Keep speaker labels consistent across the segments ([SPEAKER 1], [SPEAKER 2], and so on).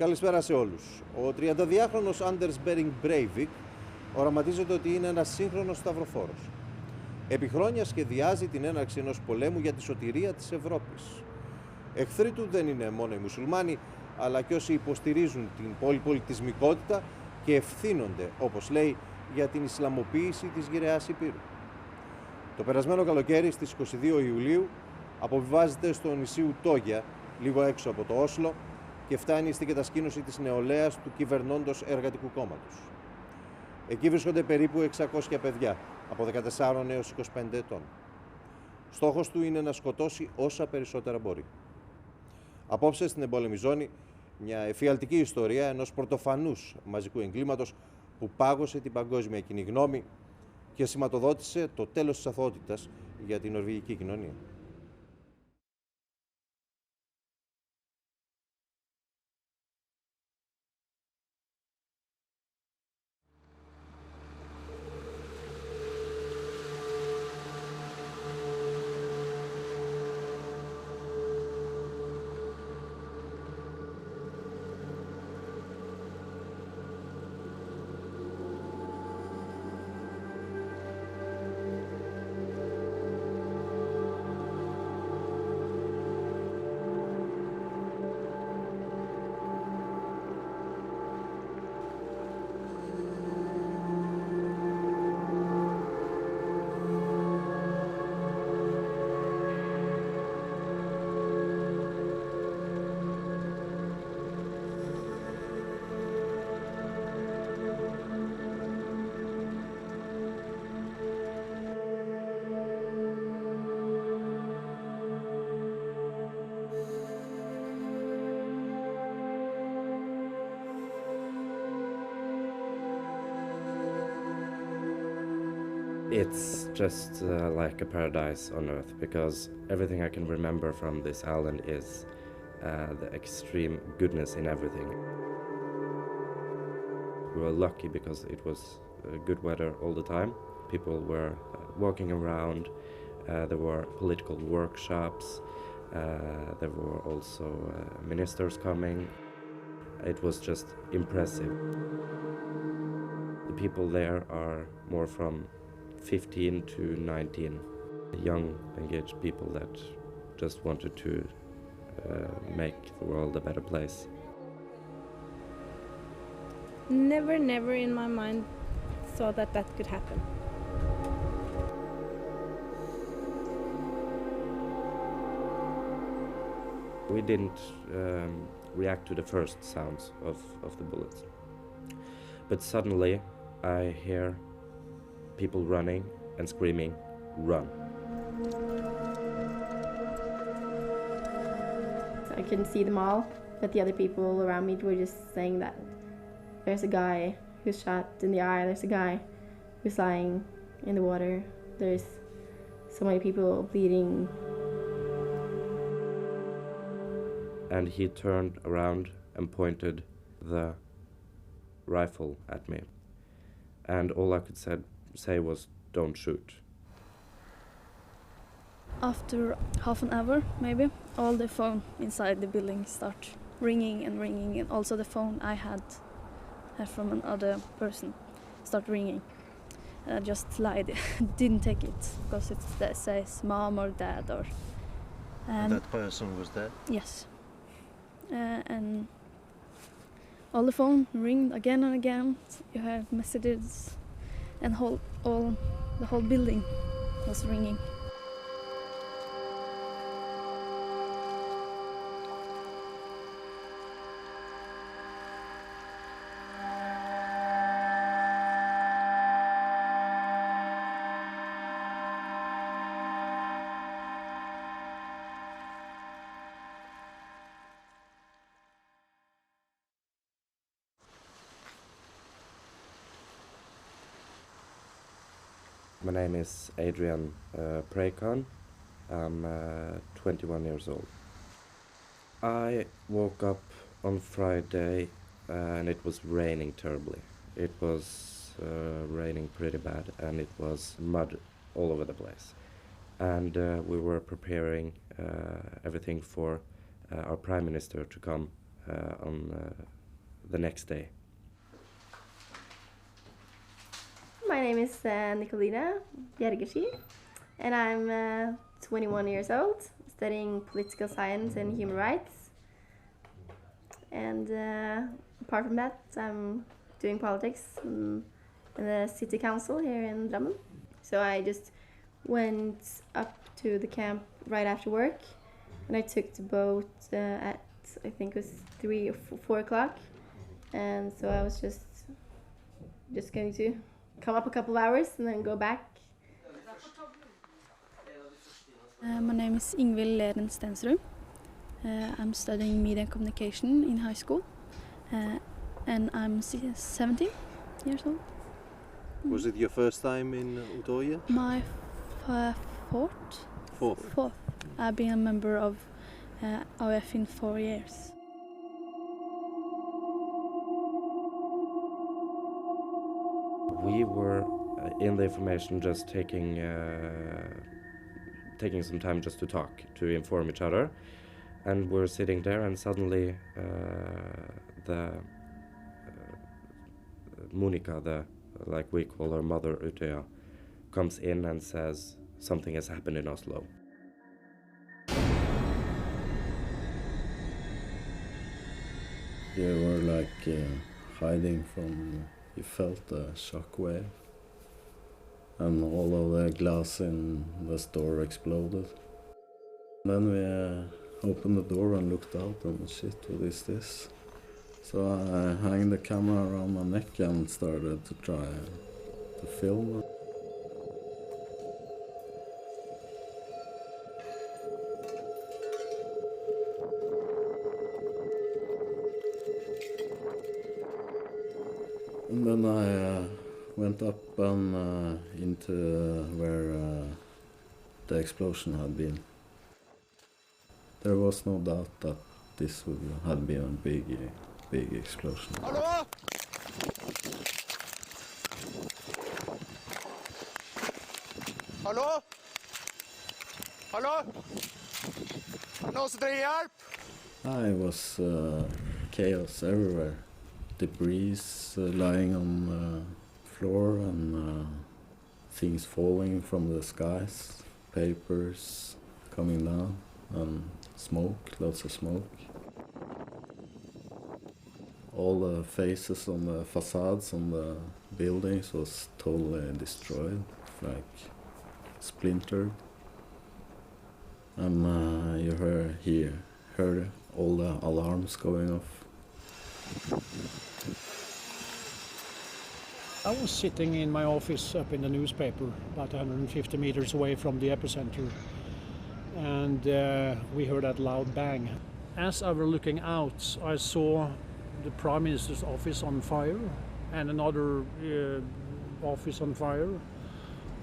[SPEAKER 1] Καλησπέρα σε όλους. Ο 32χρονος Anders Behring Breivik οραματίζεται ότι είναι ένας σύγχρονος σταυροφόρος. Επί χρόνια σχεδιάζει την έναρξη ενός πολέμου για τη σωτηρία της Ευρώπης. Εχθροί του δεν είναι μόνο οι μουσουλμάνοι, αλλά και όσοι υποστηρίζουν την πολυπολιτισμικότητα και ευθύνονται, όπως λέει, για την Ισλαμοποίηση της γυραιάς Υπήρου. Το περασμένο καλοκαίρι, στις 22 Ιουλίου, αποβιβάζεται στο νησί Ουτόγια, λίγο έξω από το Όσλο, και φτάνει στην κατασκήνωση της νεολαίας του κυβερνώντος εργατικού κόμματος. Εκεί βρίσκονται περίπου 600 παιδιά, από 14 έως 25 ετών. Στόχος του είναι να σκοτώσει όσα περισσότερα μπορεί. Απόψε στην Εμπόλεμη Ζώνη, μια εφιαλτική ιστορία ενός πρωτοφανούς μαζικού εγκλήματος που πάγωσε την παγκόσμια κοινή γνώμη και σηματοδότησε το τέλος της αθωότητας για την νορβηγική κοινωνία.
[SPEAKER 2] It's just like a paradise on earth, because everything I can remember from this island is the extreme goodness in everything. We were lucky because it was good weather all the time. People were walking around, there were political workshops, there were also ministers coming. It was just impressive. The people there are more from 15 to 19, young, engaged people that just wanted to make the world a better place.
[SPEAKER 3] Never in my mind thought that that could happen.
[SPEAKER 2] We didn't react to the first sounds of the bullets. But suddenly I hear people running and screaming, "Run!"
[SPEAKER 4] So I couldn't see them all, but the other people around me were just saying that there's a guy who's shot in the eye, there's a guy who's lying in the water, there's so many people bleeding.
[SPEAKER 2] And he turned around and pointed the rifle at me. And all I could say was, "Don't shoot."
[SPEAKER 5] After half an hour, maybe, all the phone inside the building start ringing, and also the phone I had from another person start ringing. I just lied, didn't take it because it says mom or dad or.
[SPEAKER 1] And that person was there?
[SPEAKER 5] Yes, and all the phone ringed again and again. You have messages, and the whole building was ringing.
[SPEAKER 2] My name is Adrian Prakon. I'm 21 years old. I woke up on Friday and it was raining terribly. It was raining pretty bad and it was mud all over the place. And we were preparing everything for our Prime Minister to come on the next day.
[SPEAKER 4] My name is Nicolina Bjergerski, and I'm 21 years old, studying political science and human rights. And apart from that, I'm doing politics in the city council here in Drammen. So I just went up to the camp right after work, and I took the boat at, I think it was 3 or 4 o'clock. And so I was just going to come up a couple of hours and then go back.
[SPEAKER 5] My name is Ingvild Leren Stensrud. I'm studying media and communication in high school, and I'm 17 years old.
[SPEAKER 1] Was it your first time in Utøya?
[SPEAKER 5] My fourth. I've been a member of AUF in 4 years.
[SPEAKER 2] We were in the information just taking some time just to talk, to inform each other. And we're sitting there, and suddenly Monica, like we call her mother Utøya, comes in and says something has happened in Oslo.
[SPEAKER 6] You were like hiding from, you felt a shockwave, and all of the glass in the store exploded. Then we opened the door and looked out, and shit, what is this? So I hung the camera around my neck and started to try to film. And then I went up and into where the explosion had been. There was no doubt that this would have been a big explosion.
[SPEAKER 7] Hallo? Hallo? Hallo? Noen som trenger hjelp?
[SPEAKER 6] It was chaos everywhere. Debris lying on the floor and things falling from the skies, papers coming down, and smoke, lots of smoke. All the faces on the facades on the buildings was totally destroyed, like splintered. And you heard all the alarms going off.
[SPEAKER 8] I was sitting in my office up in the newspaper, about 150 meters away from the epicenter, and we heard that loud bang. As I was looking out, I saw the Prime Minister's office on fire and another office on fire.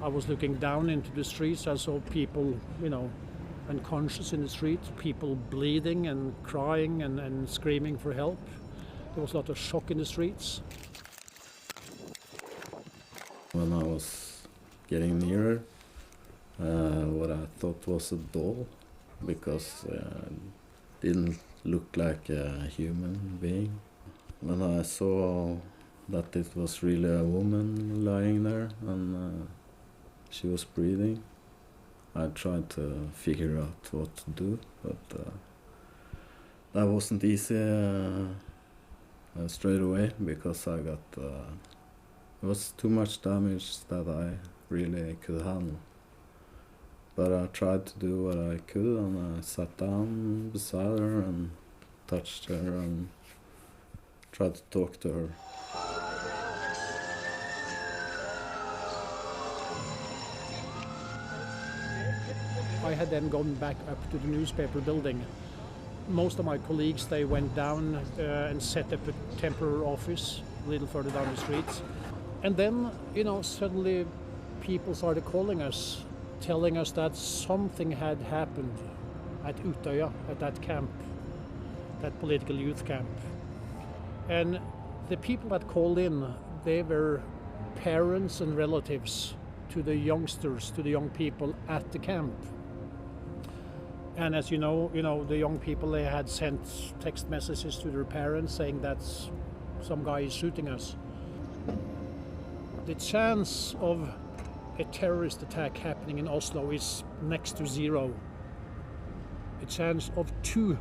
[SPEAKER 8] I was looking down into the streets. I saw people, unconscious in the street, people bleeding and crying and screaming for help. There was a lot of shock in the streets.
[SPEAKER 6] When I was getting nearer, what I thought was a doll, because it didn't look like a human being. When I saw that it was really a woman lying there and she was breathing, I tried to figure out what to do, but that wasn't easy straight away, because I got it was too much damage that I really could handle. But I tried to do what I could, and I sat down beside her and touched her and tried to talk to her.
[SPEAKER 8] I had then gone back up to the newspaper building. Most of my colleagues, they went down and set up a temporary office a little further down the street. And then, suddenly people started calling us, telling us that something had happened at Utøya, at that camp, that political youth camp. And the people that called in, they were parents and relatives to the youngsters, to the young people at the camp. And as you know, the young people, they had sent text messages to their parents saying that some guy is shooting us. The chance of a terrorist attack happening in Oslo is next to zero. The chance of 2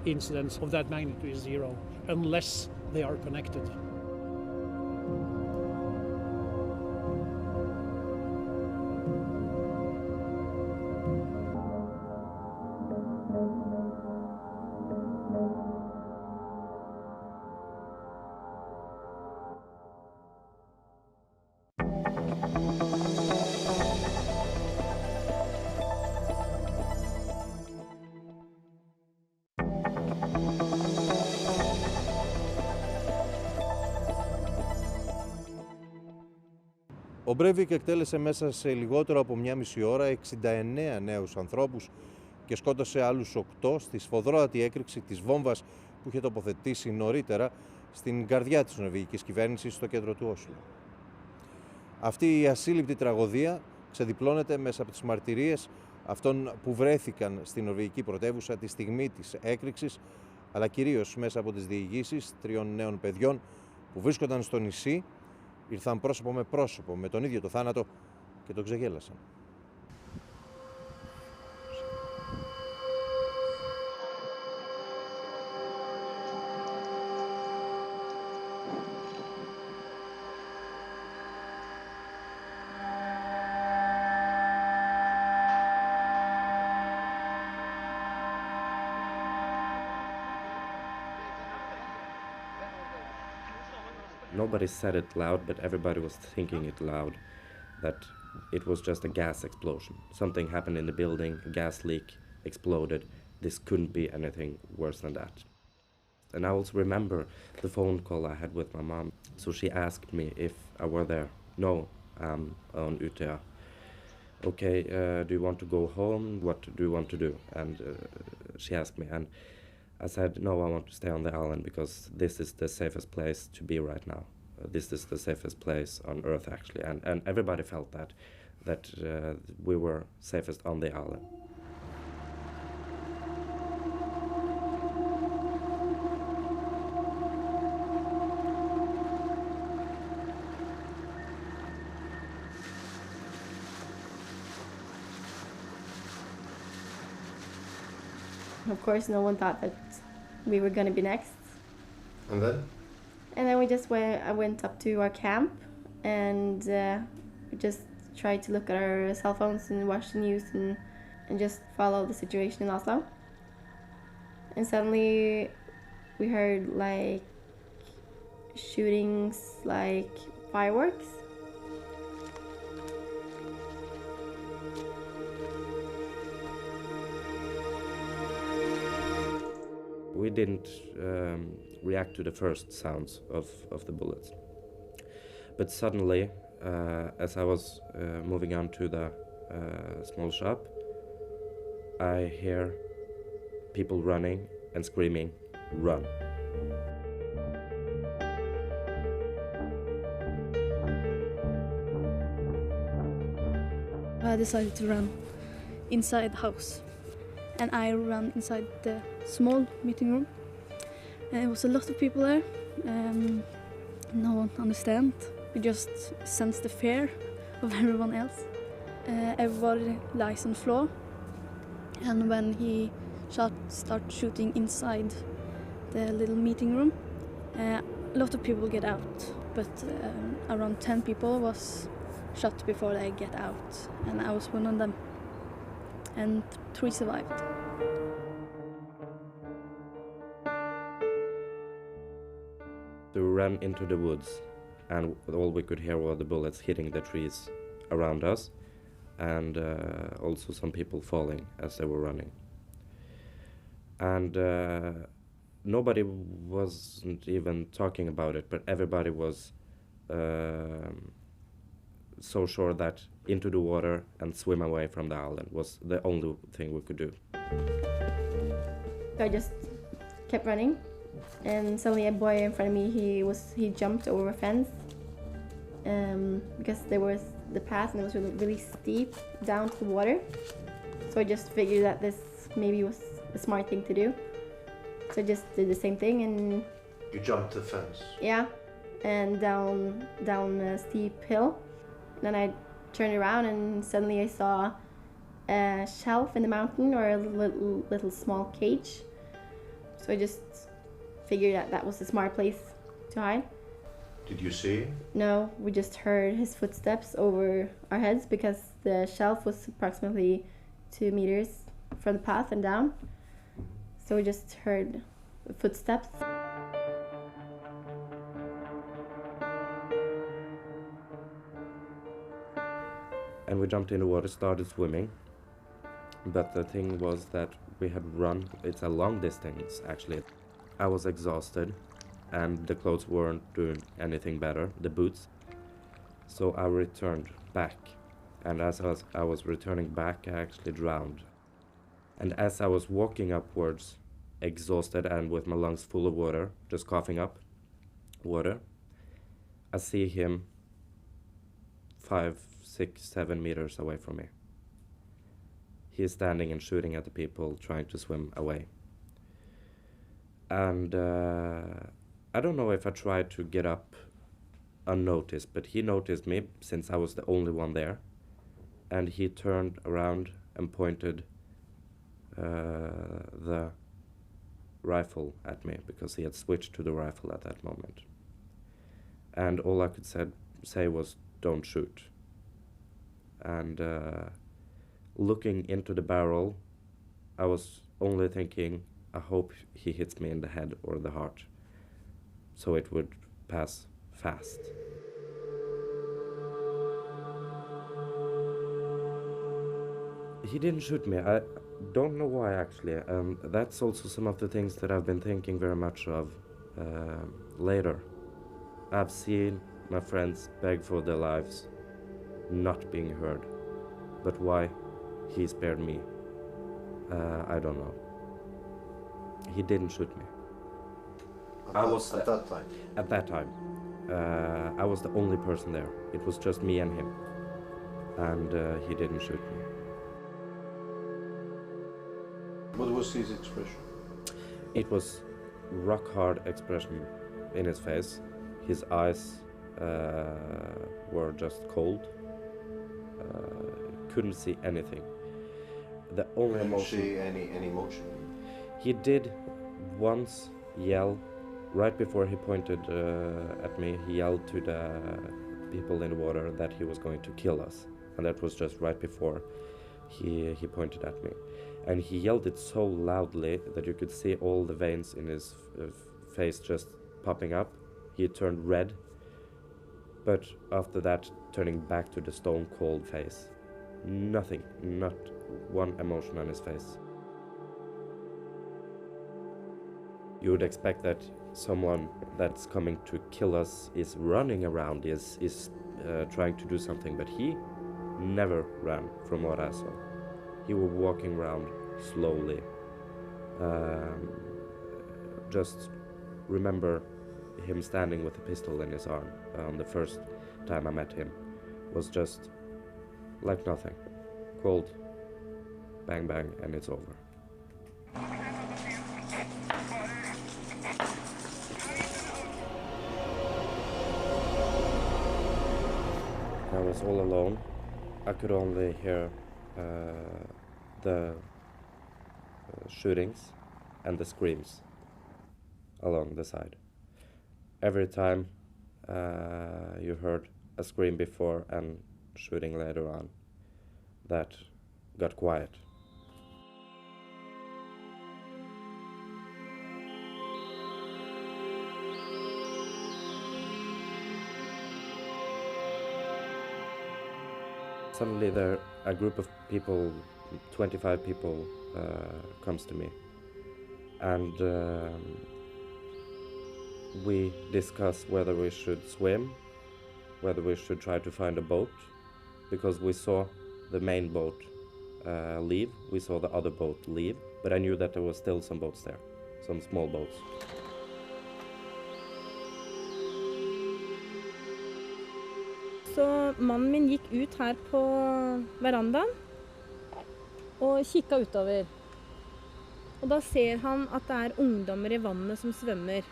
[SPEAKER 8] incidents of that magnitude is zero, unless they are connected.
[SPEAKER 1] Ο Μπρέιβικ εκτέλεσε μέσα σε λιγότερο από μία μισή ώρα 69 νέους ανθρώπους και σκότωσε άλλους 8 στη σφοδρότατη έκρηξη της βόμβας που είχε τοποθετήσει νωρίτερα στην καρδιά της νορβηγικής κυβέρνησης στο κέντρο του Όσλο. Αυτή η ασύλληπτη τραγωδία ξεδιπλώνεται μέσα από τις μαρτυρίες αυτών που βρέθηκαν στην νορβηγική πρωτεύουσα τη στιγμή της έκρηξης, αλλά κυρίως μέσα από τις διηγήσεις 3 νέων παιδιών που βρίσκονταν στο νησί, ήρθαν πρόσωπο με τον ίδιο το θάνατο και τον ξεγέλασαν.
[SPEAKER 2] Nobody said it loud, but everybody was thinking it loud, that it was just a gas explosion. Something happened in the building, a gas leak exploded. This couldn't be anything worse than that. And I also remember the phone call I had with my mom. So she asked me if I were there. No, I'm on Utøya. Okay, do you want to go home? What do you want to do? And she asked me, and I said, no, I want to stay on the island because this is the safest place to be right now. This is the safest place on Earth, actually. And everybody felt that we were safest on the island.
[SPEAKER 4] Of course, no one thought that we were going to be next.
[SPEAKER 1] And then?
[SPEAKER 4] And then I went up to our camp and we just tried to look at our cell phones and watch the news and just follow the situation in Oslo. And suddenly we heard like shootings, like fireworks.
[SPEAKER 2] We didn't react to the first sounds of the bullets. But suddenly, as I was moving on to the small shop, I hear people running and screaming, "Run!"
[SPEAKER 5] I decided to run inside the house. And I ran inside the small meeting room. And there was a lot of people there. No one understand. We just sensed the fear of everyone else. Everybody lies on the floor. And when he started shooting inside the little meeting room, a lot of people get out. But around 10 people was shot before they get out. And I was one of them. And 3 survived.
[SPEAKER 2] We ran into the woods, and all we could hear were the bullets hitting the trees around us, and also some people falling as they were running. And nobody wasn't even talking about it, but everybody was so sure that into the water and swim away from the island was the only thing we could do.
[SPEAKER 4] So I just kept running, and suddenly a boy in front of me, he jumped over a fence because there was the path and it was really steep down to the water. So I just figured that this maybe was a smart thing to do. So I just did the same thing and...
[SPEAKER 1] You jumped the fence?
[SPEAKER 4] Yeah, and down a steep hill. Then I turned around and suddenly I saw a shelf in the mountain, or a little small cage. So I just figured that that was a smart place to hide.
[SPEAKER 1] Did you see?
[SPEAKER 4] No, we just heard his footsteps over our heads because the shelf was approximately 2 meters from the path and down. So we just heard footsteps.
[SPEAKER 2] And we jumped in the water, started swimming. But the thing was that we had run, it's a long distance actually. I was exhausted and the clothes weren't doing anything better, the boots. So I returned back. And as I was returning back, I actually drowned. And as I was walking upwards, exhausted and with my lungs full of water, just coughing up water, I see him 5, 6, 7 meters away from me. He is standing and shooting at the people trying to swim away. And I don't know if I tried to get up unnoticed, but he noticed me since I was the only one there. And he turned around and pointed the rifle at me because he had switched to the rifle at that moment. And all I could say was, "Don't shoot." And looking into the barrel, I was only thinking, I hope he hits me in the head or the heart, so it would pass fast. He didn't shoot me. I don't know why, actually. That's also some of the things that I've been thinking very much of later. I've seen my friends beg for their lives, not being heard. But why he spared me, I don't know. He didn't shoot me.
[SPEAKER 1] At that time?
[SPEAKER 2] At that time. I was the only person there. It was just me and him. And he didn't shoot me.
[SPEAKER 1] What was his expression?
[SPEAKER 2] It was rock hard expression in his face. His eyes were just cold. Couldn't see anything. The only emotion.
[SPEAKER 1] Did you see any emotion?
[SPEAKER 2] He did once yell right before he pointed at me. He yelled to the people in the water that he was going to kill us, and that was just right before he pointed at me. And he yelled it so loudly that you could see all the veins in his face just popping up. He turned red, but after that turning back to the stone cold face. Nothing, not one emotion on his face. You would expect that someone that's coming to kill us is running around, is trying to do something, but he never ran from what I saw. He was walking around slowly. Just remember him standing with a pistol in his arm. The first time I met him was just like nothing. Cold, bang bang, and it's over. I was all alone. I could only hear the shootings and the screams along the side. Every time you heard a scream before and shooting later on, that got quiet. Suddenly a group of people, 25 people, comes to me, and we discuss whether we should swim, whether we should try to find a boat, because we saw the main boat leave, we saw the other boat leave, but I knew that there was still some boats there, some small boats.
[SPEAKER 3] Så mannen min gikk ut her på verandaen, og kikket utover. Og da ser han at det ungdommer I vannet som svømmer.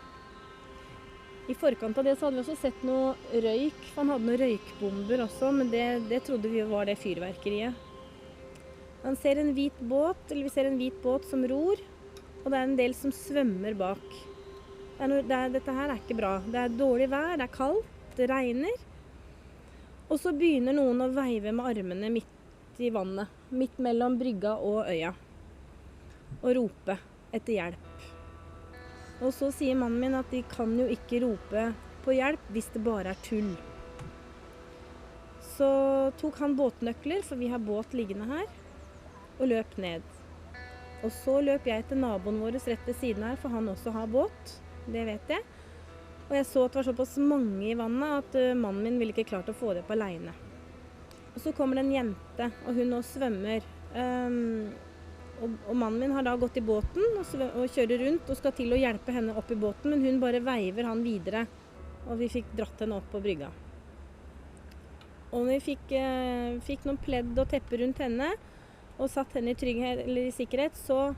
[SPEAKER 3] I forkant av det så hadde vi også sett noe røyk, for han hadde noen røykbomber også, men det trodde vi var det fyrverkeriet. Han ser en hvit båt, eller vi ser en hvit båt som ror, og det en del som svømmer bak. Dette her ikke bra. Det dårlig vær, det kaldt, det regner. Og så begynner noen å veive med armene midt I vannet, midt mellom brygga og øya, og rope etter hjelp. Og så sier mannen min at de kan jo ikke rope på hjelp hvis det bare tull. Så tok han båtnøkler, for vi har båt liggende her, og løp ned. Og så løp jeg til naboen vår rett ved siden her, for han også har båt, det vet jeg. Og jeg så at det var såpass mange I vannet at mannen min ville ikke klart å få det på alene. Og så kommer det en jente, og hun nå svømmer. Og mannen min har da gått I båten og kjører rundt og skal til å hjelpe henne opp I båten, men hun bare veiver han videre, og vi fikk dratt henne opp på brygga. Og når vi fikk noen pledd og teppe rundt henne, og satt henne I trygghet eller I sikkerhet, så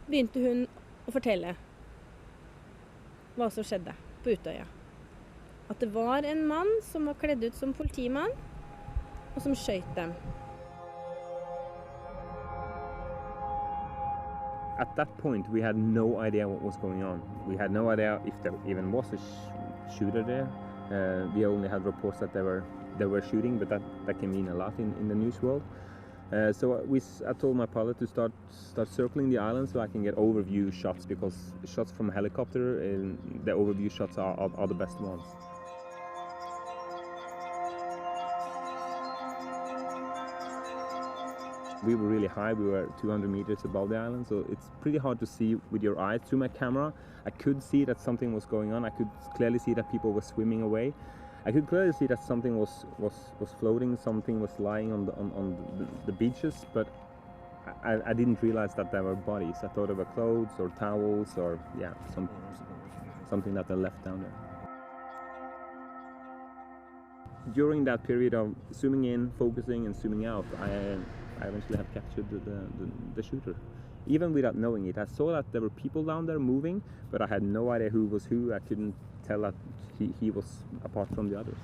[SPEAKER 3] begynte hun å fortelle hva som skjedde på Utøya. At det var en mann som var kledd ut som politimann, og som skjøt dem.
[SPEAKER 9] At that point, we had no idea what was going on. We had no idea if there even was a shooter there. We only had reports that they were shooting, but that can mean a lot in the news world. So I told my pilot to start circling the island so I can get overview shots, because shots from a helicopter, the overview shots are the best ones. We were really high, we were 200 meters above the island, so it's pretty hard to see with your eyes. Through my camera, I could see that something was going on. I could clearly see that people were swimming away. I could clearly see that something was floating, something was lying on the beaches, but I didn't realize that there were bodies. I thought they were clothes or towels or something that they left down there. During that period of zooming in, focusing and zooming out, I eventually have captured the shooter. Even without knowing it, I saw that there were people down there moving, but I had no idea who was who. I couldn't tell that he was apart from the others.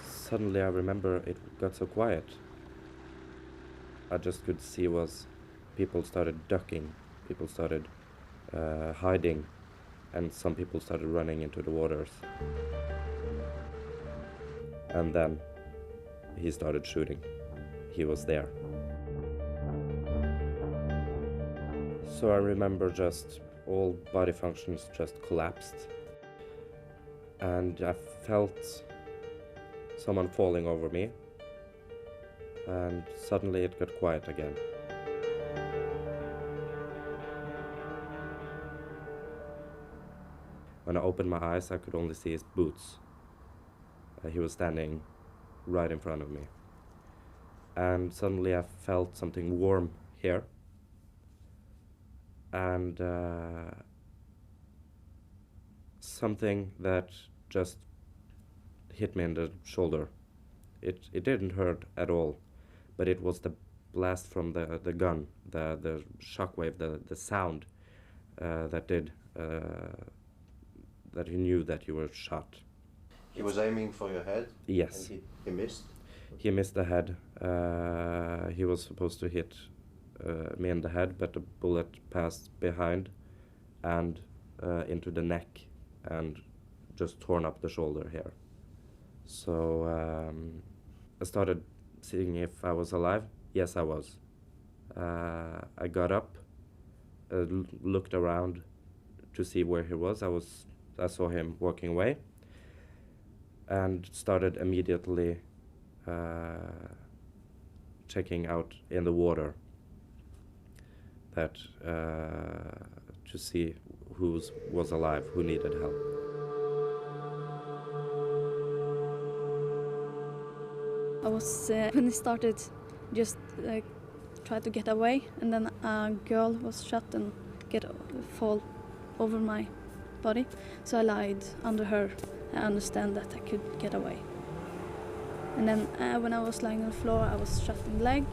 [SPEAKER 2] Suddenly I remember it got so quiet. I just could see was people started ducking, people started hiding, and some people started running into the waters. And then he started shooting. He was there. So I remember just all body functions just collapsed. And I felt someone falling over me. And suddenly it got quiet again. When I opened my eyes, I could only see his boots. He was standing right in front of me. And suddenly I felt something warm here. And something that just hit me in the shoulder. It didn't hurt at all, but it was the blast from the gun, the shockwave, the sound that did, that you knew that you were shot.
[SPEAKER 1] He was aiming for your head?
[SPEAKER 2] Yes.
[SPEAKER 1] And he missed?
[SPEAKER 2] He missed the head. He was supposed to hit me in the head, but the bullet passed behind and into the neck and just torn up the shoulder here. So I started seeing if I was alive. Yes, I was. I got up, looked around to see where he was. I saw him walking away and started immediately checking out in the water that to see who was alive, who needed help.
[SPEAKER 5] I was when it started, just try to get away, and then a girl was shot and fall over my body. So I lied under her. I understand that I could get away. And then when I was lying on the floor, I was shot in the leg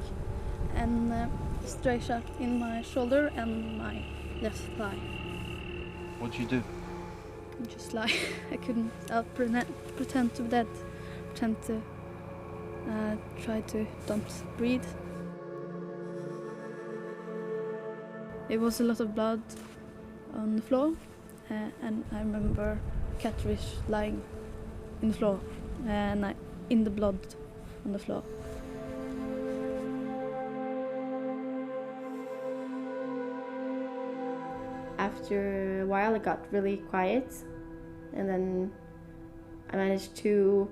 [SPEAKER 5] and stray shot in my shoulder and my left thigh.
[SPEAKER 1] What'd you do?
[SPEAKER 5] Just lie. I couldn't pretend to be dead. Pretend to try to don't breathe. It was a lot of blood on the floor, and I remember catfish lying in the floor, and in the blood on the floor.
[SPEAKER 4] After a while, it got really quiet, and then I managed to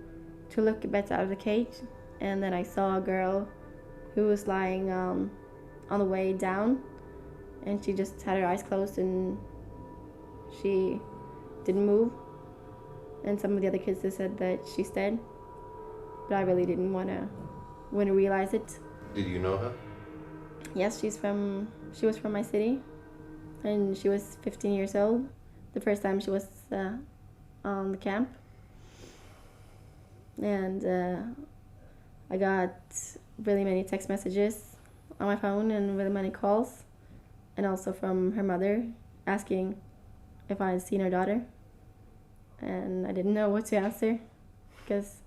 [SPEAKER 4] look a bit out of the cage, and then I saw a girl who was lying on the way down, and she just had her eyes closed and she didn't move. And some of the other kids, they said that she's dead, but I really didn't want to realize it.
[SPEAKER 1] Did you know her?
[SPEAKER 4] Yes, she was from my city, and she was 15 years old the first time she was on the camp. And I got really many text messages on my phone and really many calls, and also from her mother asking if I had seen her daughter. And I didn't know what to answer, because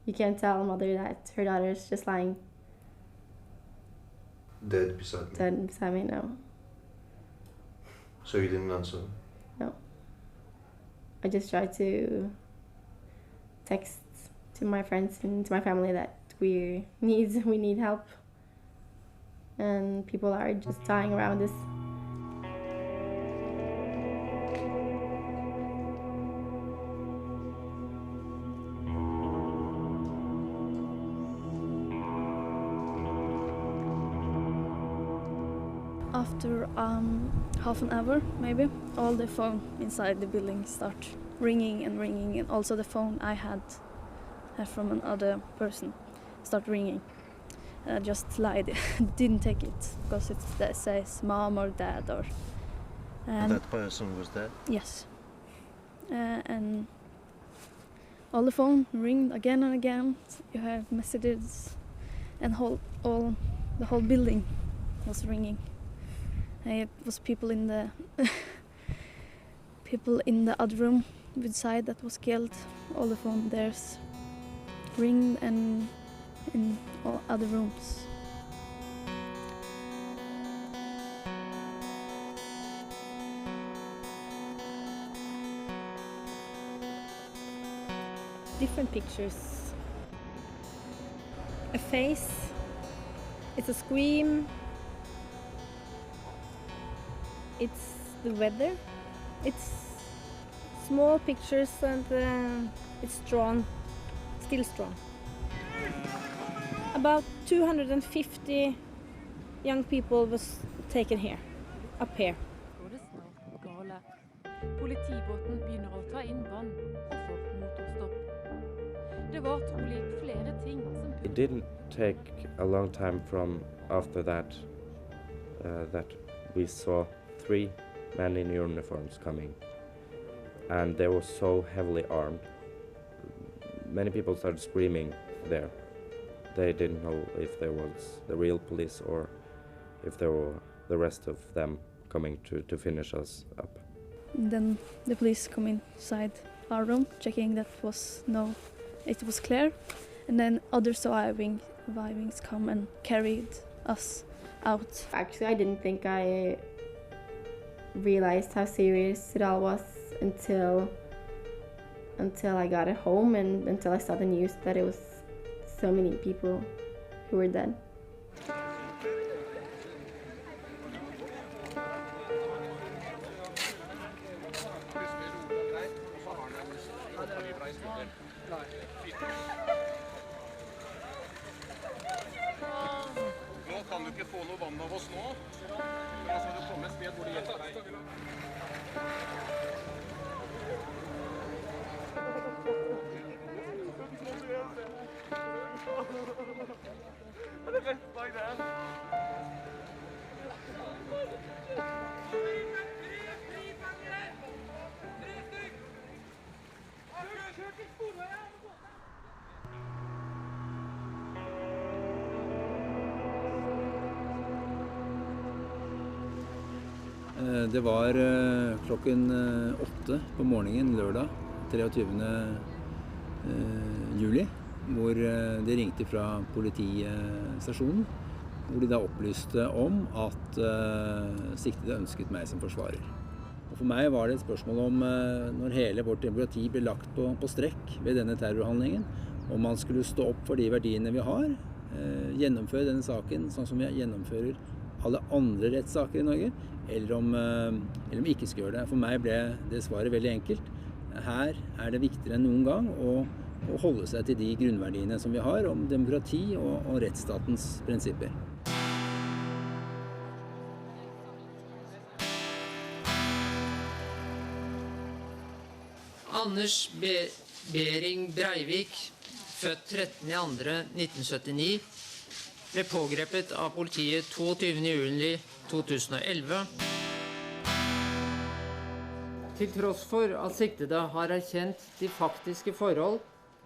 [SPEAKER 4] you can't tell a mother that her daughter is just lying
[SPEAKER 1] Dead beside me?
[SPEAKER 4] dead beside me, no.
[SPEAKER 1] So you didn't answer?
[SPEAKER 4] No. I just tried to text to my friends and to my family that we need help, and people are just dying around us.
[SPEAKER 5] After half an hour, maybe, all the phone inside the building start ringing, and also the phone I had from another person start ringing. I just lied, didn't take it, because it says mom or dad or...
[SPEAKER 1] And that person was dead?
[SPEAKER 5] Yes. And all the phone ringed again and again. You have messages, and the whole building was ringing. It was people in the other room beside that was killed. All the phone there's ringed, and in all other rooms.
[SPEAKER 3] Different pictures. A face. It's a scream. It's the weather. It's small pictures, and it's strong, still strong. About 250 young people was taken here, up here.
[SPEAKER 10] Går det snart gale. Politibåten begynner å ta inn vann og får motorstopp. Det var trolig flere ting som...
[SPEAKER 2] It didn't take a long time from after that that we saw 3 men in uniforms coming, and they were so heavily armed. Many people started screaming there. They didn't know if there was the real police or if there were the rest of them coming to finish us up.
[SPEAKER 5] Then the police come inside our room, checking that it was clear, and then other survivings come and carried us out.
[SPEAKER 4] Actually, I didn't think I realized how serious it all was until I got it home, and until I saw the news that it was so many people who were dead.
[SPEAKER 11] Det var klokken 8 på morgenen lørdag 23. Juli, hvor de ringte fra politistasjonen, hvor de da opplyste om at siktede ønsket meg som forsvarer. Og for meg var det et spørsmål om, når hele vårt demokrati ble lagt på strekk ved denne terrorhandlingen, om man skulle stå opp for de verdiene vi har, gjennomføre denne saken sånn som vi gjennomfører alle andre rettssaker i Norge, eller om ikke skal gjøre det. For meg ble det svaret veldig enkelt. Her er det viktigere enn noen gang å holde seg til de grunnverdiene som vi har om demokrati og rettsstatens prinsipper.
[SPEAKER 12] Anders Behring Breivik, født 13.2.1979, ble pågrepet av politiet 22. juli 2011. Til tross for at siktede har erkjent de faktiske forhold,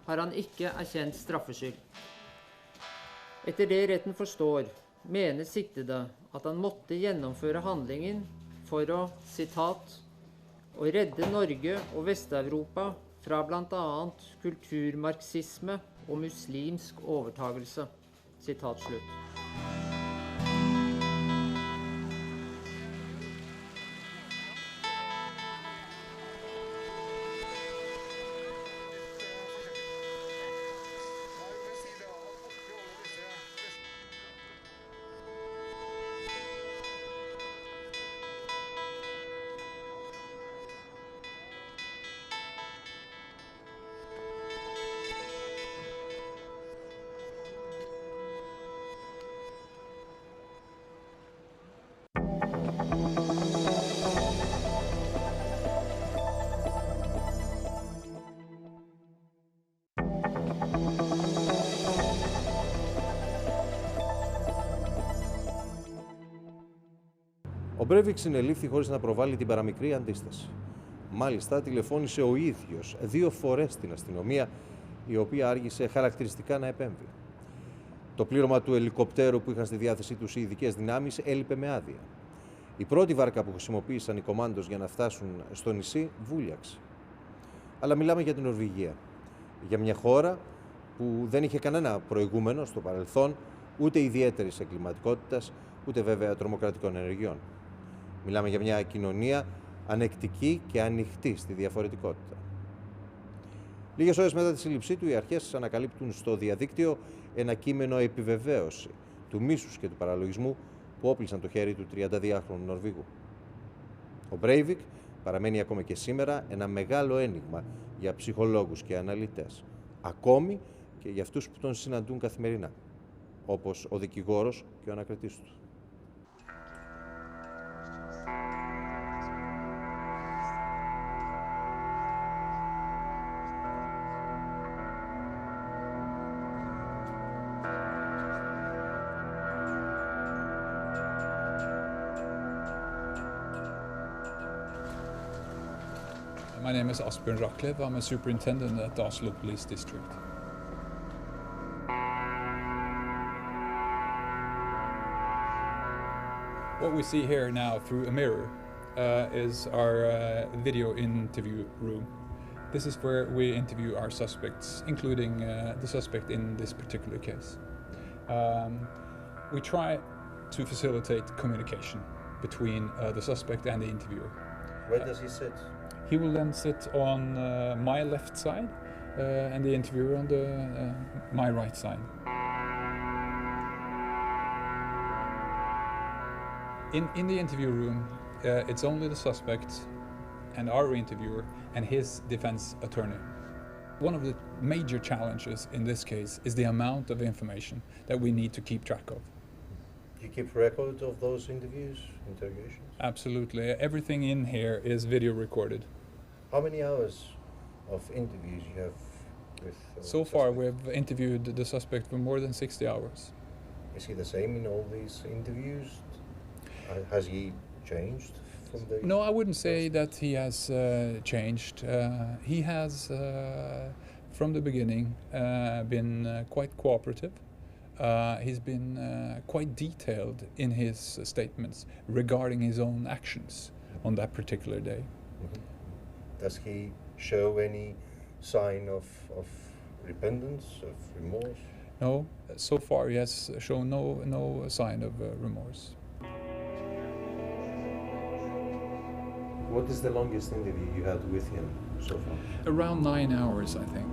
[SPEAKER 12] har han ikke erkjent straffskyld. Etter det retten forstår, mener siktede at han måtte gjennomføre handlingen for å, sitat, å redde Norge og Vest-Europa fra blant annet kulturmarxisme og muslimsk overtagelse. Sitat slutt.
[SPEAKER 1] Ο Μπρέιβικ συνελήφθη χωρίς να προβάλλει την παραμικρή αντίσταση. Μάλιστα, τηλεφώνησε ο ίδιος 2 φορές στην αστυνομία, η οποία άργησε χαρακτηριστικά να επέμβει. Το πλήρωμα του ελικοπτέρου που είχαν στη διάθεσή τους οι ειδικές δυνάμεις έλειπε με άδεια. Η πρώτη βάρκα που χρησιμοποίησαν οι κομάντος για να φτάσουν στο νησί βούλιαξε. Αλλά μιλάμε για την Νορβηγία. Για μια χώρα που δεν είχε κανένα προηγούμενο στο παρελθόν, ούτε ιδιαίτερης εγκληματικότητας, ούτε βέβαια τρομοκρατικών ενεργειών. Μιλάμε για μια κοινωνία ανεκτική και ανοιχτή στη διαφορετικότητα. Λίγες ώρες μετά τη σύλληψή του, οι αρχές ανακαλύπτουν στο διαδίκτυο ένα κείμενο επιβεβαίωση του μίσους και του παραλογισμού που όπλησαν το χέρι του 32χρονου Νορβήγου. Ο Μπρέιβικ παραμένει ακόμα και σήμερα ένα μεγάλο ένιγμα για ψυχολόγους και αναλυτές, ακόμη και για αυτούς που τον συναντούν καθημερινά, όπως ο δικηγόρος και ο ανακριτής του.
[SPEAKER 13] My name is Asbjørn Raklev. I'm a superintendent at the Oslo Police District. What we see here now through a mirror is our video interview room. This is where we interview our suspects, including the suspect in this particular case. We try to facilitate communication between the suspect and the interviewer.
[SPEAKER 1] Where does he sit?
[SPEAKER 13] He will then sit on my left side and the interviewer on my right side. In the interview room, it's only the suspect and our interviewer and his defense attorney. One of the major challenges in this case is the amount of information that we need to keep track of.
[SPEAKER 1] You keep record of those interviews, interrogations?
[SPEAKER 13] Absolutely. Everything in here is video recorded.
[SPEAKER 1] How many hours of interviews you have with
[SPEAKER 13] So far we've interviewed the suspect for more than 60 hours.
[SPEAKER 1] Is he the same in all these interviews? Has he changed from the...
[SPEAKER 13] No, I wouldn't say that he has changed. He has, from the beginning, been quite cooperative. He's been quite detailed in his statements regarding his own actions. on that particular day.
[SPEAKER 1] Does he show any sign of repentance, of remorse?
[SPEAKER 13] No, so far he has shown no sign of remorse.
[SPEAKER 1] What is the longest interview you had with him so far?
[SPEAKER 13] Around 9 hours, I think.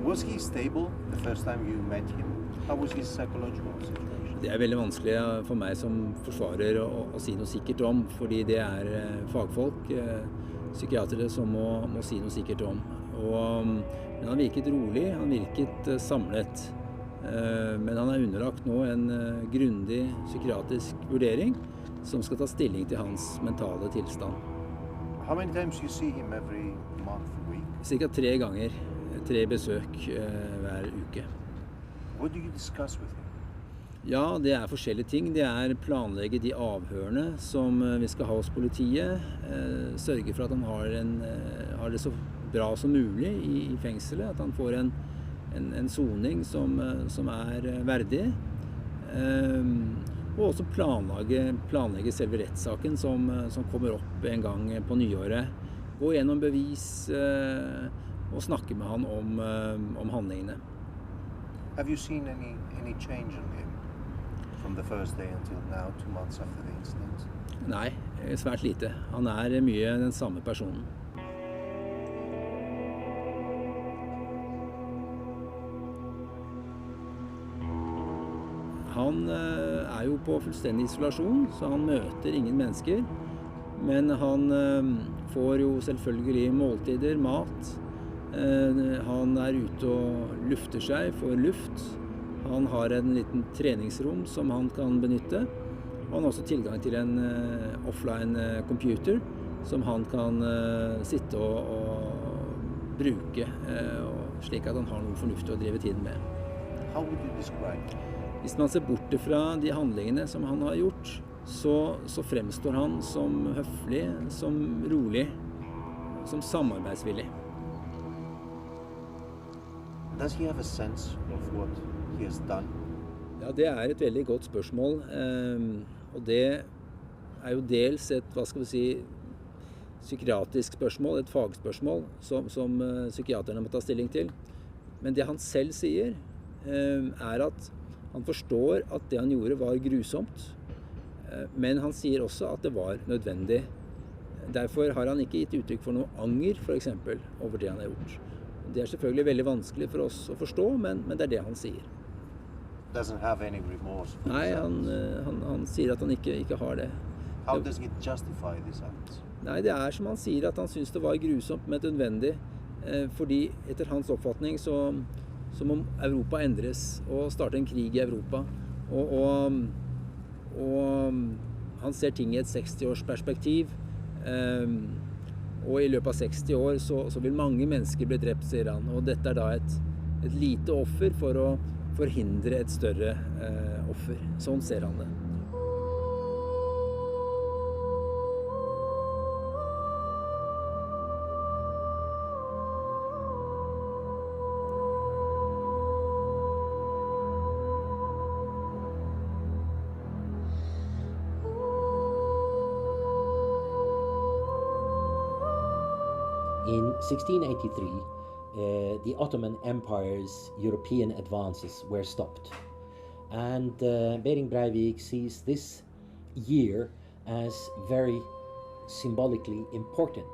[SPEAKER 1] Was he stable the first time you met him? How was his psychological situation?
[SPEAKER 11] Det er veldig vanskelig for meg som forsvarer å si noe sikkert om, fordi det er fagfolk, psykiatere som må si noe sikkert om. Men han virket rolig, han virket samlet. Men han er underlagt nå en grundig psykiatrisk vurdering som skal ta stilling til hans mentale tilstand.
[SPEAKER 1] How many times you see him every month, week?
[SPEAKER 11] Cirka 3 ganger. 3 besøk hver uke.
[SPEAKER 1] What do you discuss with him?
[SPEAKER 11] Ja, det er forskjellige ting. Det er planlegge de avhørene som vi skal ha hos politiet. Sørge for at han har det så bra som mulig i fengselet. At han får en soning som er verdig. Og også planlegge selve rettssaken som kommer opp en gang på nyåret. Gå gjennom bevis og snakke med han om handlingene.
[SPEAKER 1] Have you seen any change in him from the first day until now, 2 months after the incident?
[SPEAKER 11] Nei, svært lite. Han er mye den samme personen. Han er jo på fullstendig isolasjon, så han møter ingen mennesker. Men han får jo selvfølgelig måltider, mat. Han er ute og lufter seg, får luft. Han har en liten treningsrom som han kan benytte. Og han har også tilgang til en offline computer som han kan sitte og bruke, slik at han har noe fornuftig å drive tiden med.
[SPEAKER 1] How would you describe?
[SPEAKER 11] Hvis man ser bort fra de handlingene som han har gjort, så fremstår han som høflig, som rolig, som samarbeidsvillig.
[SPEAKER 1] Does he have a sense of what he has done?
[SPEAKER 11] Ja, det er et veldig godt spørsmål, og det er jo dels et, hva skal vi si, psykiatrisk spørsmål, et fagspørsmål som psykiaterne må ta stilling til. Men det han selv sier, er at han forstår at det han gjorde var grusomt, men han sier også at det var nødvendig. Derfor har han ikke gitt uttrykk for noe anger, for eksempel, over det han har gjort. Det er selvfølgelig veldig vanskelig for oss å forstå, men det er det han sier.
[SPEAKER 1] Doesn't have any remorse?
[SPEAKER 11] Nei, han sier at han ikke har det.
[SPEAKER 1] How does he justify these acts?
[SPEAKER 11] Nei, det er som han sier, at han synes det var grusomt, men nødvendig. Fordi etter hans oppfatning så må Europa endres og starte en krig i Europa. Og han ser ting i et 60-års perspektiv. Og i løpet av 60 år så vil mange mennesker bli drept, sier han. Og dette er da et lite offer for å forhindre et større offer. Sånn ser han det.
[SPEAKER 14] In 1683, the Ottoman Empire's European advances were stopped. And Behring Breivik sees this year as very symbolically important.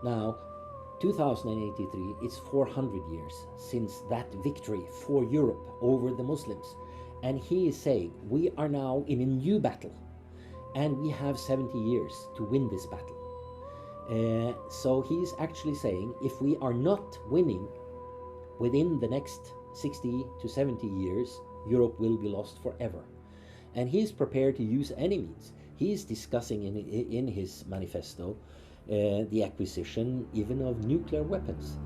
[SPEAKER 14] Now, 2083, it's 400 years since that victory for Europe over the Muslims. And he is saying, we are now in a new battle, and we have 70 years to win this battle. So he's actually saying, if we are not winning within the next 60 to 70 years, Europe will be lost forever. And he's prepared to use any means. He's discussing in his manifesto the acquisition even of nuclear weapons.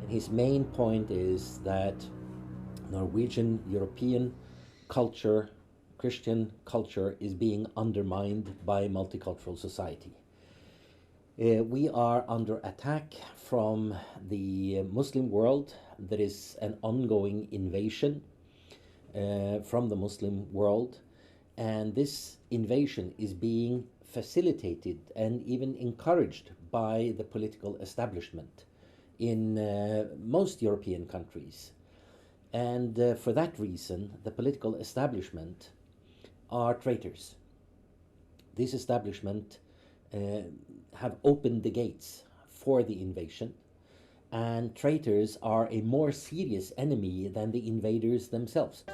[SPEAKER 14] And his main point is that Norwegian, European culture, Christian culture is being undermined by multicultural society. We are under attack from the Muslim world. There is an ongoing invasion from the Muslim world, and this invasion is being facilitated and even encouraged by the political establishment in most European countries. And for that reason, the political establishment are traitors. This establishment have opened the gates for the invasion, and traitors are a more serious enemy than the invaders themselves.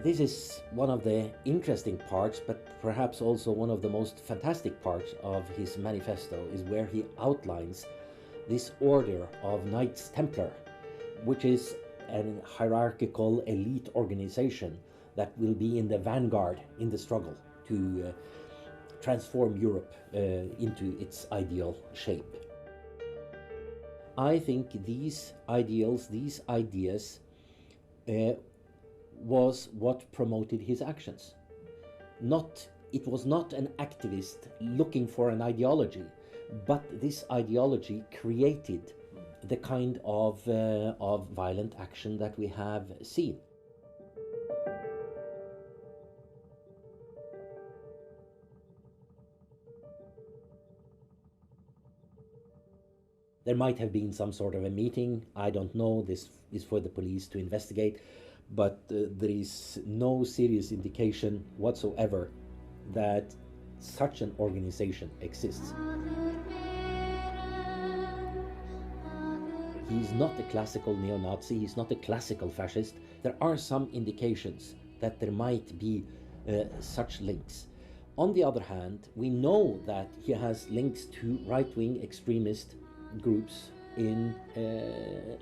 [SPEAKER 14] This is one of the interesting parts, but perhaps also one of the most fantastic parts of his manifesto, is where he outlines this order of Knights Templar, which is a hierarchical elite organization that will be in the vanguard in the struggle to transform Europe into its ideal shape. I think these ideals, these ideas, was what promoted his actions. It was not an activist looking for an ideology, but this ideology created the kind of violent action that we have seen. There might have been some sort of a meeting, I don't know, this is for the police to investigate, but there is no serious indication whatsoever that such an organization exists. He's not a classical neo-Nazi, he's not a classical fascist. There are some indications that there might be such links. On the other hand, we know that he has links to right-wing extremist groups in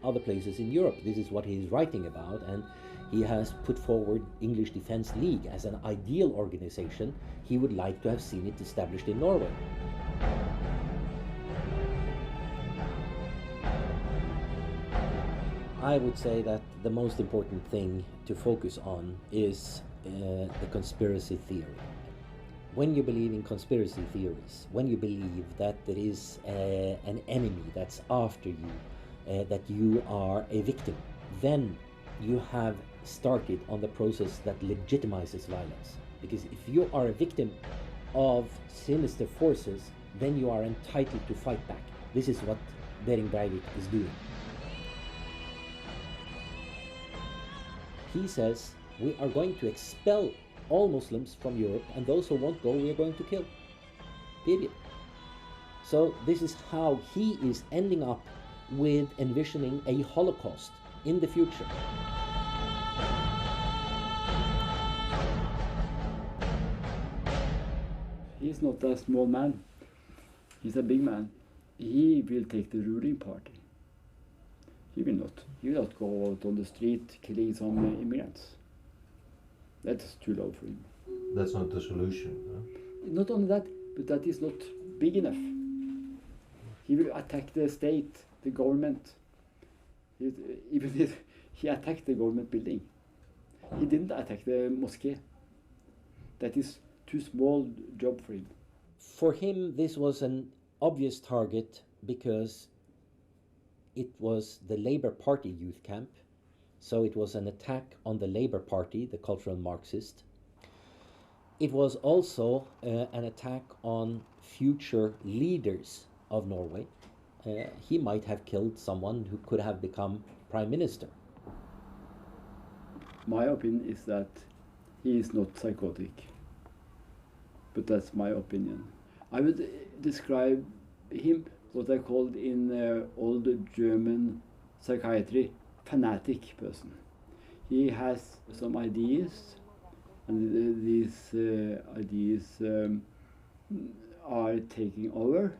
[SPEAKER 14] other places in Europe. This is what he is writing about, and he has put forward English Defence League as an ideal organization. He would like to have seen it established in Norway. I would say that the most important thing to focus on is the conspiracy theory. When you believe in conspiracy theories, when you believe that there is an enemy that's after you, that you are a victim, then you have started on the process that legitimizes violence. Because if you are a victim of sinister forces, then you are entitled to fight back. This is what Behring Breivik is doing. He says, we are going to expel all Muslims from Europe, and those who won't go, we are going to kill. Period. So this is how he is ending up with envisioning a Holocaust in the future.
[SPEAKER 15] He's not a small man. He's a big man. He will take the ruling party. He will not. He will not go out on the street killing some immigrants. That's too low for him.
[SPEAKER 1] That's not the solution. Huh?
[SPEAKER 15] Not only that, but that is not big enough. He will attack the state, the government. Even if he attacked the government building. He didn't attack the mosque. That is too small job for him.
[SPEAKER 14] For him, this was an obvious target because it was the Labour Party youth camp. So it was an attack on the Labour Party, the cultural Marxist. It was also an attack on future leaders of Norway. He might have killed someone who could have become prime minister.
[SPEAKER 15] My opinion is that he is not psychotic. But that's my opinion. I would describe him what I called in old German psychiatry, fanatic person. He has some ideas, and these ideas are taking over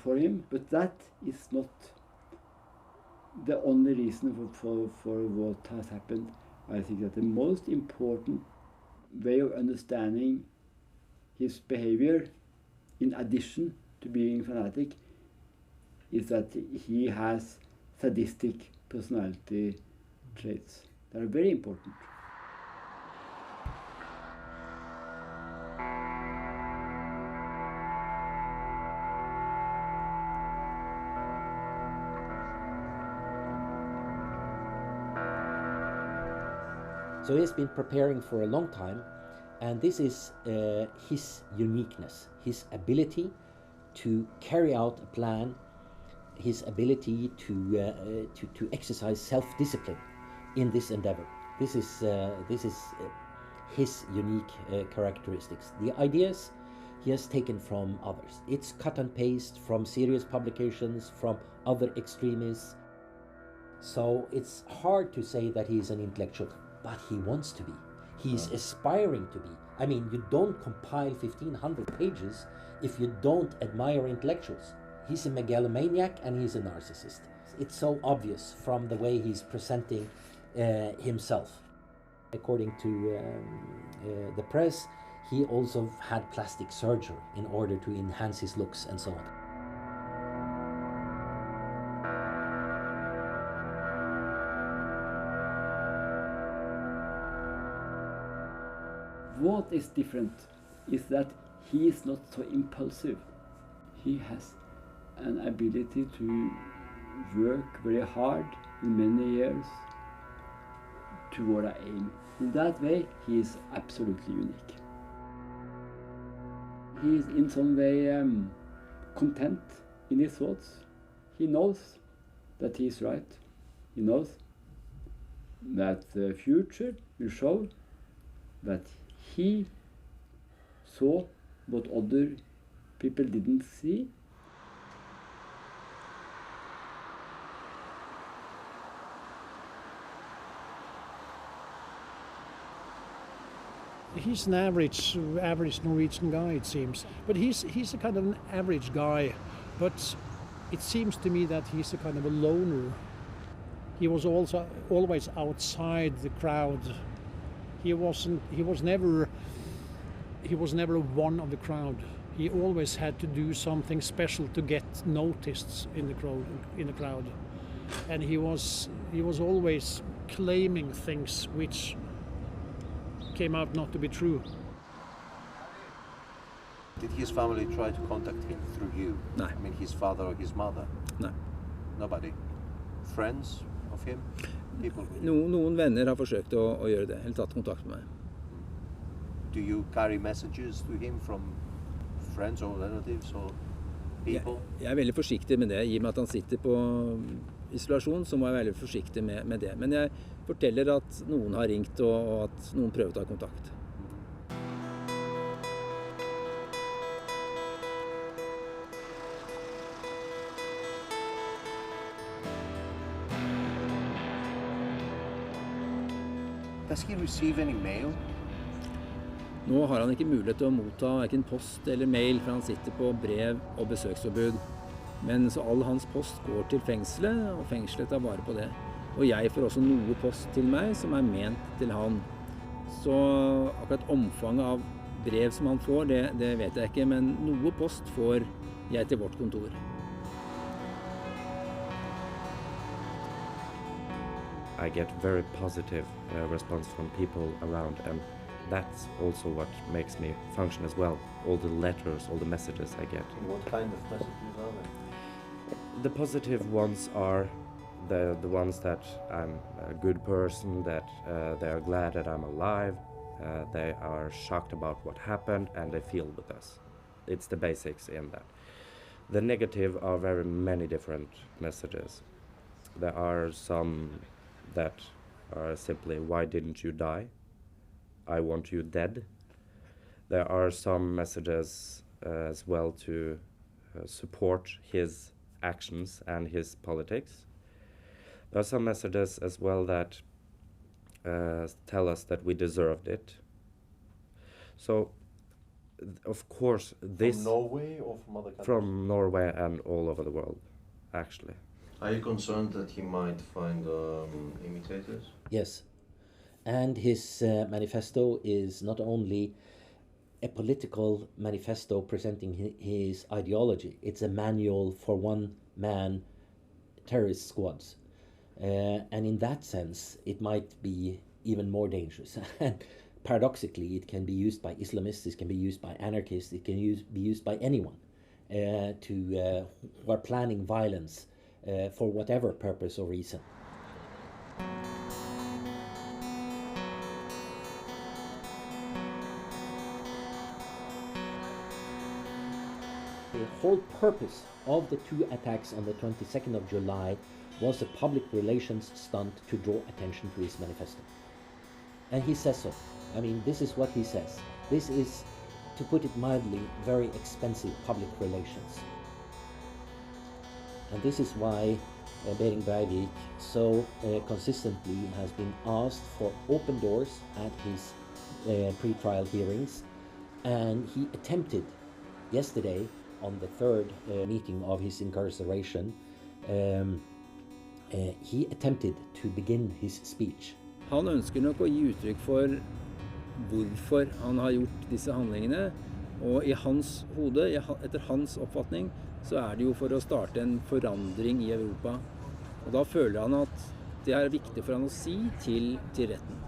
[SPEAKER 15] for him, but that is not the only reason for what has happened. I think that the most important way of understanding his behavior, in addition to being fanatic, is that he has sadistic personality traits that are very important.
[SPEAKER 14] So he has been preparing for a long time, and this is his uniqueness, his ability to carry out a plan, his ability to exercise self-discipline in this endeavor. This is his unique characteristics. The ideas he has taken from others. It's cut and paste from serious publications, from other extremists. So it's hard to say that he's an intellectual, but he wants to be. He's aspiring to be. I mean, you don't compile 1,500 pages if you don't admire intellectuals. He's a megalomaniac and he's a narcissist. It's so obvious from the way he's presenting himself. According to the press, he also had plastic surgery in order to enhance his looks and so on.
[SPEAKER 15] What is different is that he is not so impulsive. He has an ability to work very hard in many years toward an aim. In that way, he is absolutely unique. He is in some way content in his thoughts. He knows that he is right. He knows that the future will show that he saw what other people didn't see.
[SPEAKER 8] He's an average Norwegian guy, it seems. But he's a kind of an average guy. But it seems to me that he's a kind of a loner. He was also always outside the crowd. He was never one of the crowd. He always had to do something special to get noticed in the crowd. And he was always claiming things which came out not to be true.
[SPEAKER 1] Did his family try to contact him through you?
[SPEAKER 11] No.
[SPEAKER 1] I mean, his father or his mother?
[SPEAKER 11] No.
[SPEAKER 1] Nobody? Friends of him? People?
[SPEAKER 11] Noen venner har forsøkt å gjøre det, eller tatt kontakt med meg.
[SPEAKER 1] Do you carry messages to him from friends or relatives or people?
[SPEAKER 11] Jeg er veldig forsiktig med det. I og med at han sitter på isolasjon, så må jeg være veldig forsiktig med det. Men jeg forteller at noen har ringt, og at noen prøver å ta kontakt.
[SPEAKER 1] Does he receive any mail?
[SPEAKER 11] Nå har han ikke mulighet til å motta hverken post eller mail, for han sitter på brev og besøksforbud. Men så all hans post går til fengselet, og fengselet tar vare på det. Og jeg får også noe post til meg som er ment til han. Så akkurat omfanget av brev som han får, det vet jeg ikke, men noe post får jeg til vårt kontor.
[SPEAKER 2] I get very positive response from people around, and that's also what makes me function as well. All the letters, all the messages I get.
[SPEAKER 1] What kind of messages are they?
[SPEAKER 2] The positive ones are the ones that I'm a good person, that they are glad that I'm alive, they are shocked about what happened, and they feel with us. It's the basics in that. The negative are very many different messages. There are some that are simply, why didn't you die? I want you dead. There are some messages as well to support his actions and his politics. There are some messages as well that tell us that we deserved it. So, of course, this...
[SPEAKER 1] From Norway or from other countries?
[SPEAKER 2] From Norway and all over the world, actually.
[SPEAKER 1] Are you concerned that he might find imitators?
[SPEAKER 14] Yes. And his manifesto is not only a political manifesto presenting his ideology, it's a manual for one-man terrorist squads. And in that sense, it might be even more dangerous. And paradoxically, it can be used by Islamists, it can be used by anarchists, it can be used by anyone who are planning violence for whatever purpose or reason. whole purpose of the two attacks on the 22nd of July was a public relations stunt to draw attention to his manifesto. And he says so. I mean, this is what he says. This is, to put it mildly, very expensive public relations. And this is why Behring Breivik so consistently has been asked for open doors at his pre-trial hearings. And he attempted yesterday, on the third meeting of his incarceration, he attempted to begin his speech.
[SPEAKER 11] Han ønsker nok å gi uttrykk for hvorfor han har gjort disse handlingene, og i hans hode, etter hans oppfatning, så er det jo for å starte en forandring i Europa. Og da føler han at det er viktig for han å si til retten.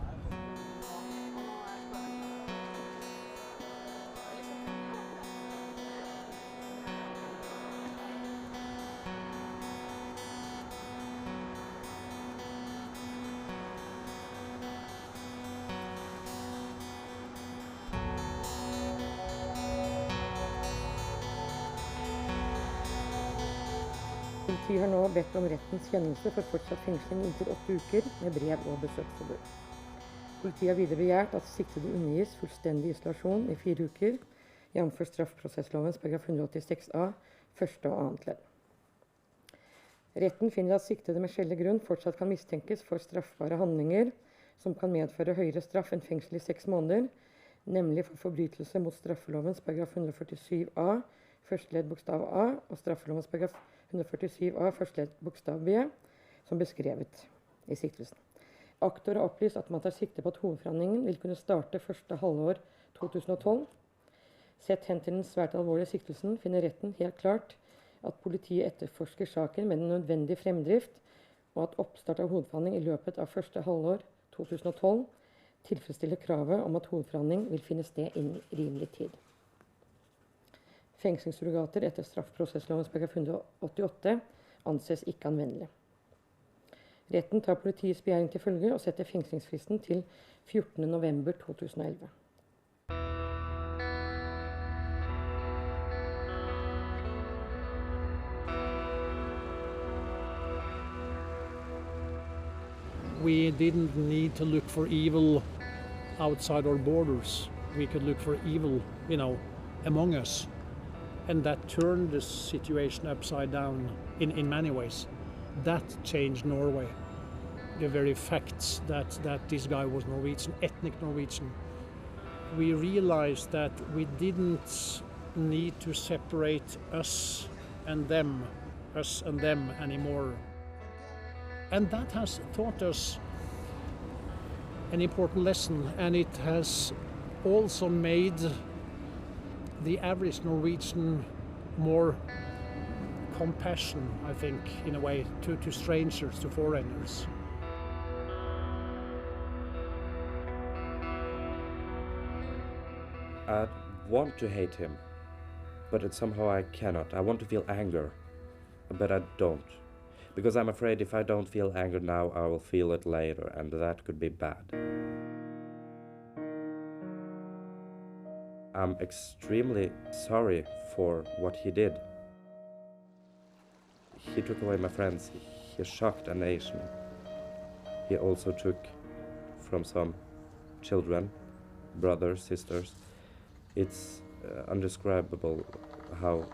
[SPEAKER 16] Politiet har nå bedt om rettens kjennelse for fortsatt fengsling inntil 8 uker med brev og besøksforbud. Politiet har videre begjært at siktede undergis fullstendig isolasjon i 4 uker, jf. straffeprosesslovens paragraf 186a, første og annet ledd. Retten finner at siktede med skjellig grunn fortsatt kan mistenkes for straffbare handlinger som kan medføre høyere straff enn fengsel i 6 måneder, nemlig for forbrytelse mot straffelovens paragraf 147a, første ledd bokstav a, og straffelovens paragraf 147a, første ledd bokstav b, som beskrevet i siktelsen. Aktor har opplyst at man tar sikte på at hovedforhandlingen vil kunne starte første halvår 2012. Sett hen til den svært alvorlige siktelsen finner retten helt klart at politiet etterforsker saken med den nødvendige fremdrift, og at oppstart av hovedforhandling i løpet av første halvår 2012 tilfredsstiller kravet om at hovedforhandling vil finne sted innen rimelig tid. Fengslingssurrogater etter straffeprosesslovens paragraf 188 anses ikke anvendelig. Retten tar politiets begjæring til følge og setter fengslingsfristen til 14. november 2011.
[SPEAKER 8] We didn't need to look for evil outside our borders. We could look for evil, among us. And that turned the situation upside down in many ways. That changed Norway. The very facts that this guy was Norwegian, ethnic Norwegian. We realized that we didn't need to separate us and them anymore. And that has taught us an important lesson, and it has also made the average Norwegian more compassion, I think, in a way, to strangers, to foreigners.
[SPEAKER 2] I want to hate him, but somehow I cannot. I want to feel anger, but I don't. Because I'm afraid if I don't feel anger now, I will feel it later, and that could be bad. I'm extremely sorry for what he did. He took away my friends. He shocked a nation. He also took from some children, brothers, sisters. It's undescribable how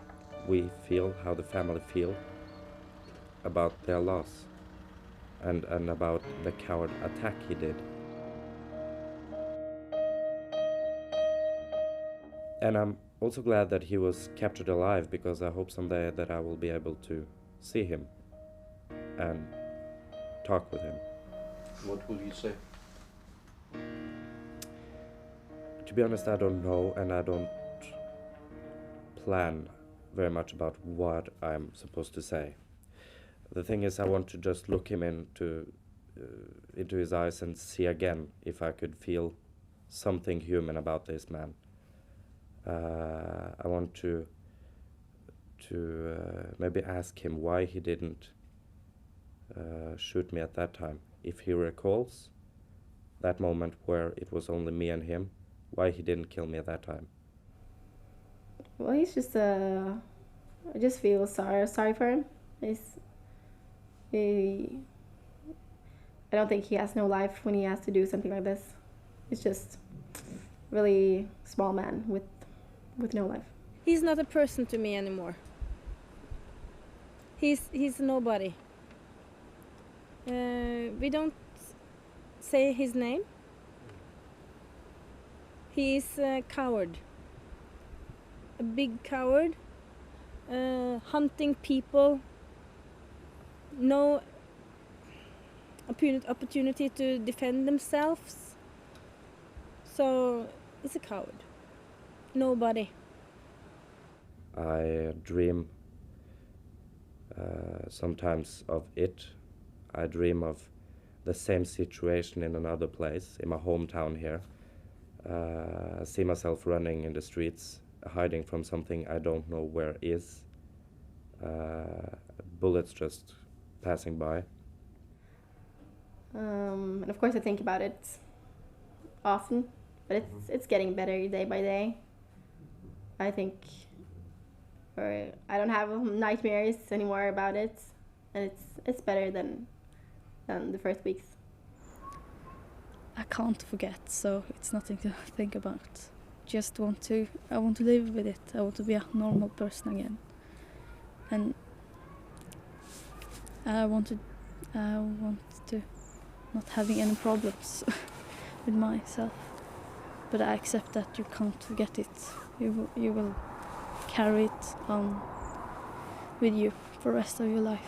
[SPEAKER 2] we feel, how the family feel about their loss and about the coward attack he did. And I'm also glad that he was captured alive, because I hope someday that I will be able to see him and talk with him.
[SPEAKER 1] What will you say?
[SPEAKER 2] To be honest, I don't know, and I don't plan very much about what I'm supposed to say. The thing is, I want to just look him into his eyes and see again if I could feel something human about this man. I want to maybe ask him why he didn't shoot me at that time. If he recalls that moment where it was only me and him, why he didn't kill me at that time.
[SPEAKER 4] Well, he's just a I just feel sorry for him. I don't think he has no life when he has to do something like this. It's just really small man with no life.
[SPEAKER 3] He's not a person to me anymore. He's nobody. We don't say his name. He's a coward. A big coward. Hunting people. No opportunity to defend themselves. So he's a coward. Nobody.
[SPEAKER 2] I dream sometimes of it. I dream of the same situation in another place, in my hometown here. I see myself running in the streets, hiding from something I don't know where is. Bullets just passing by.
[SPEAKER 4] And of course I think about it often, but it's getting better day by day. I think, or I don't have nightmares anymore about it, and it's better than the first weeks.
[SPEAKER 5] I can't forget, so it's nothing to think about. I want to live with it. I want to be a normal person again, and I want to not having any problems with myself. But I accept that you can't forget it. You will carry it on with you for the rest of your life.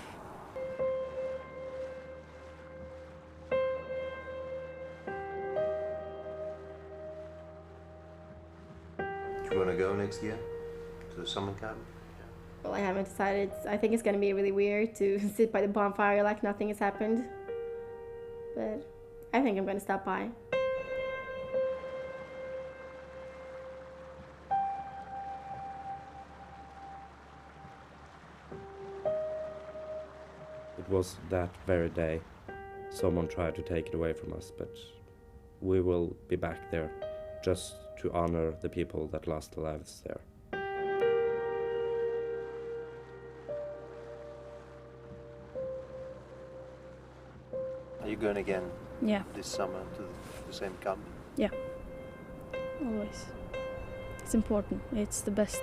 [SPEAKER 1] Do you want to go next year to the summer camp?
[SPEAKER 4] Well, I haven't decided. I think it's going to be really weird to sit by the bonfire like nothing has happened. But I think I'm going to stop by.
[SPEAKER 2] It was that very day someone tried to take it away from us, but we will be back there just to honor the people that lost their lives there.
[SPEAKER 1] Are you going again?
[SPEAKER 5] Yeah.
[SPEAKER 1] This summer to the same camp?
[SPEAKER 5] Yeah, always. It's important. It's the best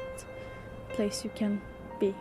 [SPEAKER 5] place you can be.